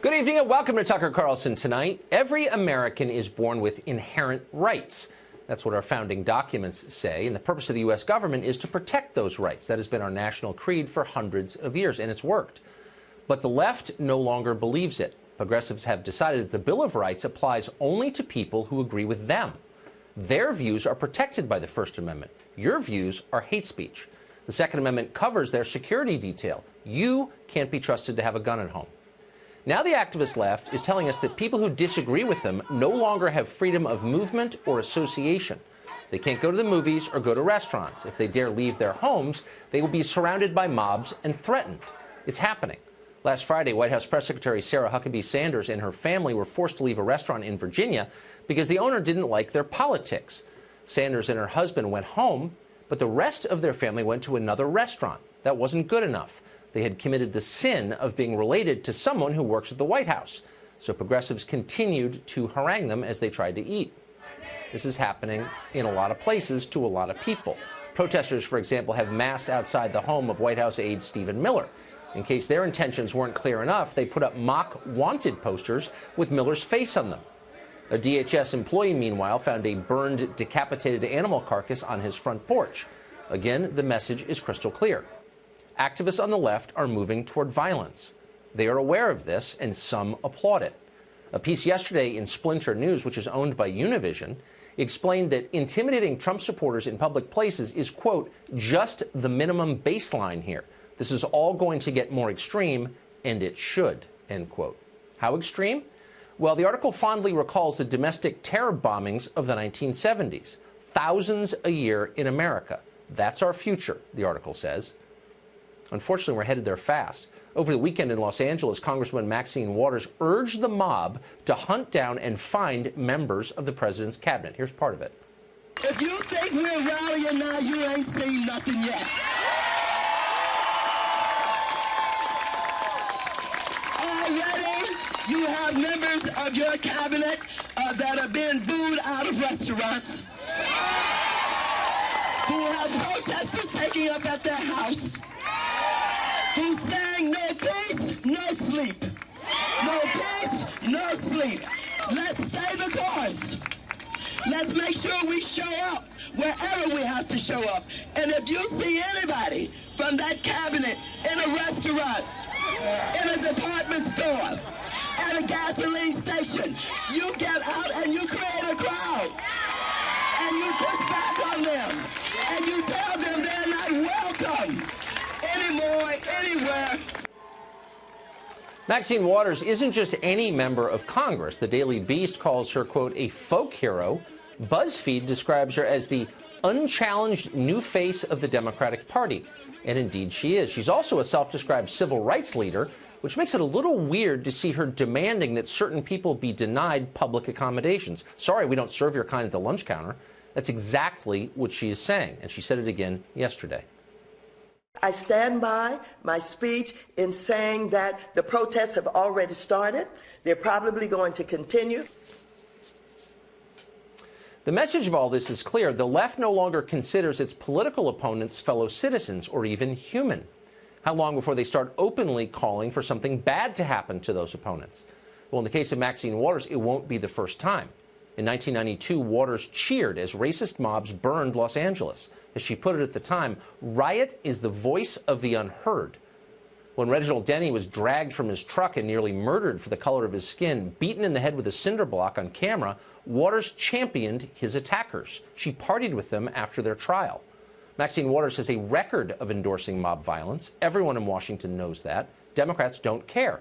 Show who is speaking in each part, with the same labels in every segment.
Speaker 1: Good evening and welcome to Tucker Carlson Tonight. Every American is born with inherent rights. That's what our founding documents say, and the purpose of the U.S. government is to protect those rights. That has been our national creed for hundreds of years, and it's worked. But the left no longer believes it. Progressives have decided that the Bill of Rights applies only to people who agree with them. Their views are protected by the First Amendment. Your views are hate speech. The Second Amendment covers their security detail. You can't be trusted to have a gun at home. Now the activist left is telling us that people who disagree with them no longer have freedom of movement or association. They can't go to the movies or go to restaurants. If they dare leave their homes, they will be surrounded by mobs and threatened. It's happening. Last Friday, White House Press Secretary Sarah Huckabee Sanders and her family were forced to leave a restaurant in Virginia because the owner didn't like their politics. Sanders and her husband went home, but the rest of their family went to another restaurant. That wasn't good enough. They had committed the sin of being related to someone who works at the White House. So progressives continued to harangue them as they tried to eat. This is happening in a lot of places to a lot of people. Protesters, for example, have massed outside the home of White House aide Stephen Miller. In case their intentions weren't clear enough, they put up mock wanted posters with Miller's face on them. A DHS employee, meanwhile, found a burned, decapitated animal carcass on his front porch. Again, the message is crystal clear. Activists on the left are moving toward violence. They are aware of this, and some applaud it. A piece yesterday in Splinter News, which is owned by Univision, explained that intimidating Trump supporters in public places is, quote, just the minimum baseline here. This is all going to get more extreme, and it should, end quote. How extreme? Well, the article fondly recalls the domestic terror bombings of the 1970s. Thousands a year in America. That's our future, the article says. Unfortunately, we're headed there fast. Over the weekend in Los Angeles, Congresswoman Maxine Waters urged the mob to hunt down and find members of the president's cabinet. Here's part of it.
Speaker 2: If you think we're rallying now, you ain't seen nothing yet. Already, you have members of your cabinet that are being booed out of restaurants, who have protesters taking up at their house, who's saying no peace, no sleep. No peace, no sleep. Let's stay the course. Let's make sure we show up wherever we have to show up. And if you see anybody from that cabinet in a restaurant, in a department store, at a gasoline station, you get out and you create a crowd. And you push back on them. And you tell them they're not welcome anymore, anywhere.
Speaker 1: Maxine Waters isn't just any member of Congress. The Daily Beast calls her, quote, a folk hero. BuzzFeed describes her as the unchallenged new face of the Democratic Party. And indeed she is. She's also a self-described civil rights leader, which makes it a little weird to see her demanding that certain people be denied public accommodations. Sorry, we don't serve your kind at the lunch counter. That's exactly what she is saying, and she said it again yesterday.
Speaker 3: I stand by my speech in saying that the protests have already started. They're probably going to continue.
Speaker 1: The message of all this is clear. The left no longer considers its political opponents fellow citizens or even human. How long before they start openly calling for something bad to happen to those opponents? Well, in the case of Maxine Waters, it won't be the first time. In 1992, Waters cheered as racist mobs burned Los Angeles. As she put it at the time, riot is the voice of the unheard. When Reginald Denny was dragged from his truck and nearly murdered for the color of his skin, beaten in the head with a cinder block on camera, Waters championed his attackers. She partied with them after their trial. Maxine Waters has a record of endorsing mob violence. Everyone in Washington knows that. Democrats don't care.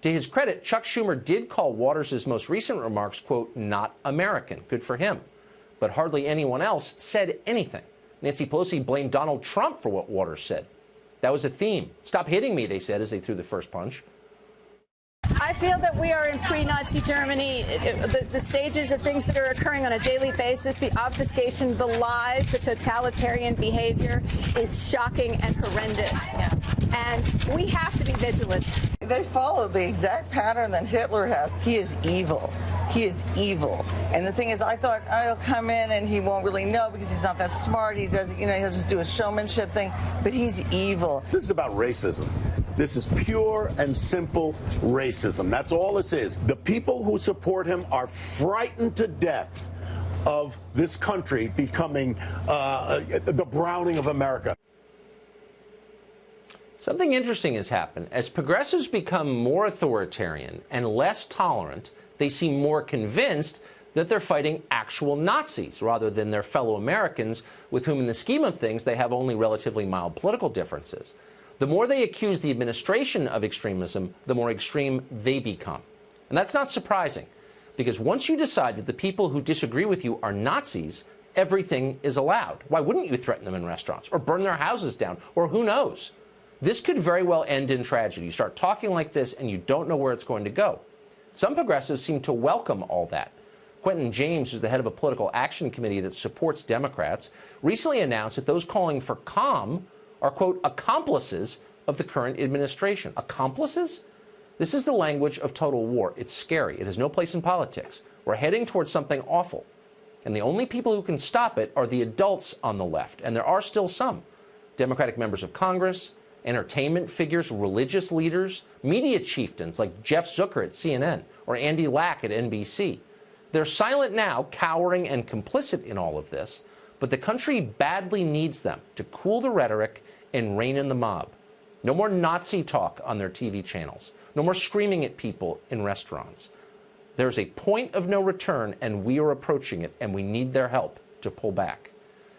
Speaker 1: To his credit, Chuck Schumer did call Waters' most recent remarks, quote, not American. Good for him. But hardly anyone else said anything. Nancy Pelosi blamed Donald Trump for what Waters said. That was a theme. Stop hitting me, they said as they threw the first punch.
Speaker 4: I feel that we are in pre-Nazi Germany. The stages of things that are occurring on a daily basis, the obfuscation, the lies, the totalitarian behavior is shocking and horrendous. Yeah. And we have to be vigilant.
Speaker 5: They follow the exact pattern that Hitler had. He is evil. He is evil. And the thing is, I thought, oh, he'll come in and he won't really know because he's not that smart. He doesn't, he'll just do a showmanship thing. But he's evil.
Speaker 6: This is about racism. This is pure and simple racism. That's all this is. The people who support him are frightened to death of this country becoming the Browning of America.
Speaker 1: Something interesting has happened. As progressives become more authoritarian and less tolerant, they seem more convinced that they're fighting actual Nazis rather than their fellow Americans with whom, in the scheme of things, they have only relatively mild political differences. The more they accuse the administration of extremism, the more extreme they become. And that's not surprising, because once you decide that the people who disagree with you are Nazis, everything is allowed. Why wouldn't you threaten them in restaurants or burn their houses down, or who knows? This could very well end in tragedy. You start talking like this and you don't know where it's going to go. Some progressives seem to welcome all that. Quentin James, who's the head of a political action committee that supports Democrats, recently announced that those calling for calm are, quote, accomplices of the current administration. Accomplices? This is the language of total war. It's scary. It has no place in politics. We're heading towards something awful. And the only people who can stop it are the adults on the left. And there are still some. Democratic members of Congress, entertainment figures, religious leaders, media chieftains like Jeff Zucker at CNN or Andy Lack at NBC. They're silent now, cowering and complicit in all of this, but the country badly needs them to cool the rhetoric and rein in the mob. No more Nazi talk on their TV channels. No more screaming at people in restaurants. There's a point of no return, and we are approaching it, and we need their help to pull back.